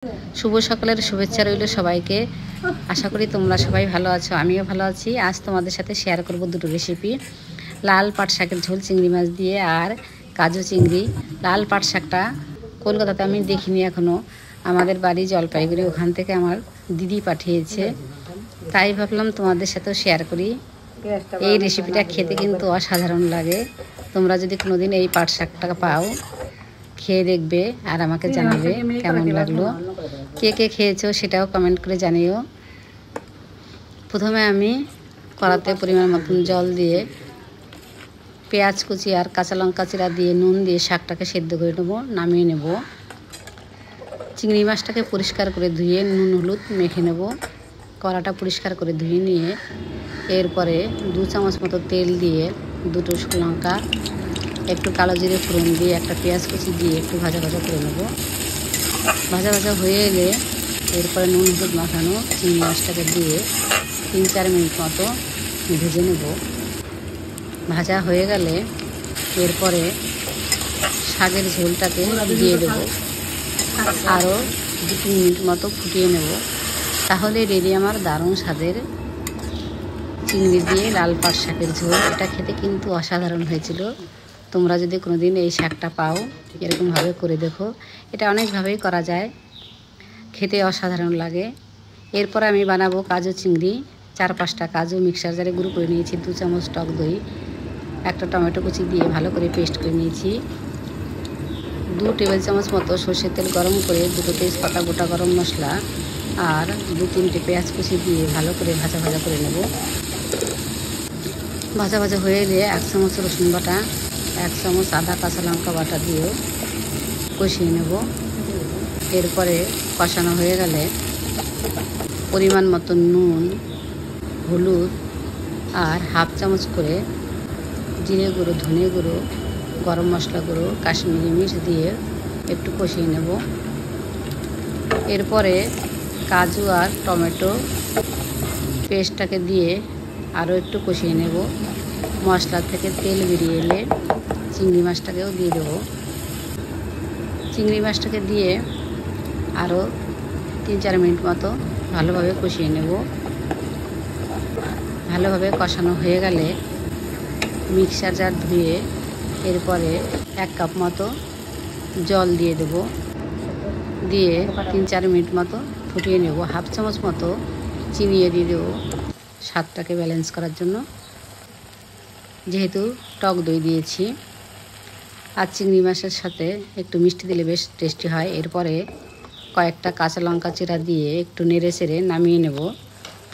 শুভ সকালের শুভেচ্ছা রইল সবাইকে। আশা করি তোমরা সবাই ভালো আছো, আমিও ভালো আছি। আজ তোমাদের সাথে শেয়ার করব দুটো রেসিপি, লাল পাট শাকের ঝোল চিংড়ি মাছ দিয়ে আর কাজু চিংড়ি। লাল পাট শাকটা কলকাতাতে আমি দেখিনি এখনও, আমাদের বাড়ি জলপাইগুড়ি, ওখান থেকে আমার দিদি পাঠিয়েছে, তাই ভাবলাম তোমাদের সাথেও শেয়ার করি। এই রেসিপিটা খেতে কিন্তু অসাধারণ লাগে। তোমরা যদি কোনোদিন এই পাট শাকটা পাও, খেয়ে দেখবে আর আমাকে জানাবে কেমন লাগলো। কে কে খেয়েছো সেটাও কমেন্ট করে জানিও। প্রথমে আমি কড়াতে পরিমাণ মতন জল দিয়ে পেঁয়াজ কুচি আর কাঁচা লঙ্কা চিরা দিয়ে নুন দিয়ে শাকটাকে সেদ্ধ করে নেবো, নামিয়ে নেব। চিংড়ি মাছটাকে পরিষ্কার করে ধুয়ে নুন হলুদ মেখে নেব। কড়াটা পরিষ্কার করে ধুয়ে নিয়ে এরপরে 2 চামচ মতো তেল দিয়ে দুটো শুকনো লঙ্কা, একটু কালো জিরে ফোড়ন দিয়ে একটা পেঁয়াজ কুচি দিয়ে একটু ভাজা ভাজা করে নেব। ভাজা ভাজা হয়ে এলে এরপরে নুন হলুদ মাখানো চিংড়ি মাছটাকে দিয়ে 3-4 মিনিট মতো ভেজে নেব। ভাজা হয়ে গেলে এরপরে শাকের ঝোলটাকে দিয়ে দেব, আরও 2-3 মিনিট মতো ফুটিয়ে নেব। তাহলে রেডি আমার দারুণ স্বাদের চিংড়ি দিয়ে লাল পাট শাকের ঝোল। এটা খেতে কিন্তু অসাধারণ হয়েছিল। তোমরা যদি কোনোদিন এই শাকটা পাও, এরকমভাবে করে দেখো। এটা অনেকভাবেই করা যায়, খেতে অসাধারণ লাগে। এরপর আমি বানাবো কাজু চিংড়ি। 4-5টা কাজু মিক্সার জারে গুঁড়ো করে নিয়েছি, 2 চামচ টক দই, একটা টমেটো কুচি দিয়ে ভালো করে পেস্ট করে নিয়েছি। 2 টেবিল চামচ মতো সর্ষের তেল গরম করে 2টো তেজপাতা, গোটা গরম মশলা আর 2-3টে পেঁয়াজ কুচি দিয়ে ভালো করে ভাজা ভাজা করে নেব। ভাজা ভাজা হয়ে এলে 1 চামচ রসুন বাটা, 1 চামচ আদা কাঁচা লঙ্কা বাটা দিয়ে কষিয়ে নেব। এরপরে কষানো হয়ে গেলে পরিমাণ মতো নুন, হলুদ আর 1/2 চামচ করে জিরে গুঁড়ো, ধনে গুঁড়ো, গরম মশলা গুঁড়ো, কাশ্মীরি মির্চ দিয়ে একটু কষিয়ে নেব। এরপরে কাজু আর টমেটো পেস্টটাকে দিয়ে আরও একটু কষিয়ে নেব। মশলা থেকে তেল বেরিয়ে এলে চিংড়ি মাছটাকেও দিয়ে দেবো। চিংড়ি মাছটাকে দিয়ে আরও 3-4 মিনিট মতো ভালোভাবে কষিয়ে নেব। ভালোভাবে কষানো হয়ে গেলে মিক্সার জার ধুয়ে এরপরে 1 কাপ মতো জল দিয়ে দেব, দিয়ে 3-4 মিনিট মতো ফুটিয়ে নেব। 1/2 চামচ মতো চিনিয়ে দিয়ে দেবো স্বাদটাকে ব্যালেন্স করার জন্য, যেহেতু টক দই দিয়েছি। আর চিংড়ি মাছের সাথে একটু মিষ্টি দিলে বেশ টেস্টি হয়। এরপরে কয়েকটা কাঁচা লঙ্কা চিরা দিয়ে একটু নেড়ে চেড়ে নামিয়ে নেব।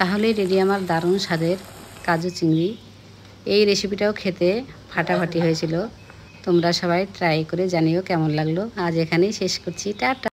তাহলেই রেডি আমার দারুণ স্বাদের কাজু চিংড়ি। এই রেসিপিটাও খেতে ফাটাফাটি হয়েছিল। তোমরা সবাই ট্রাই করে জানিও কেমন লাগলো। আজ এখানেই শেষ করছি, টাটা।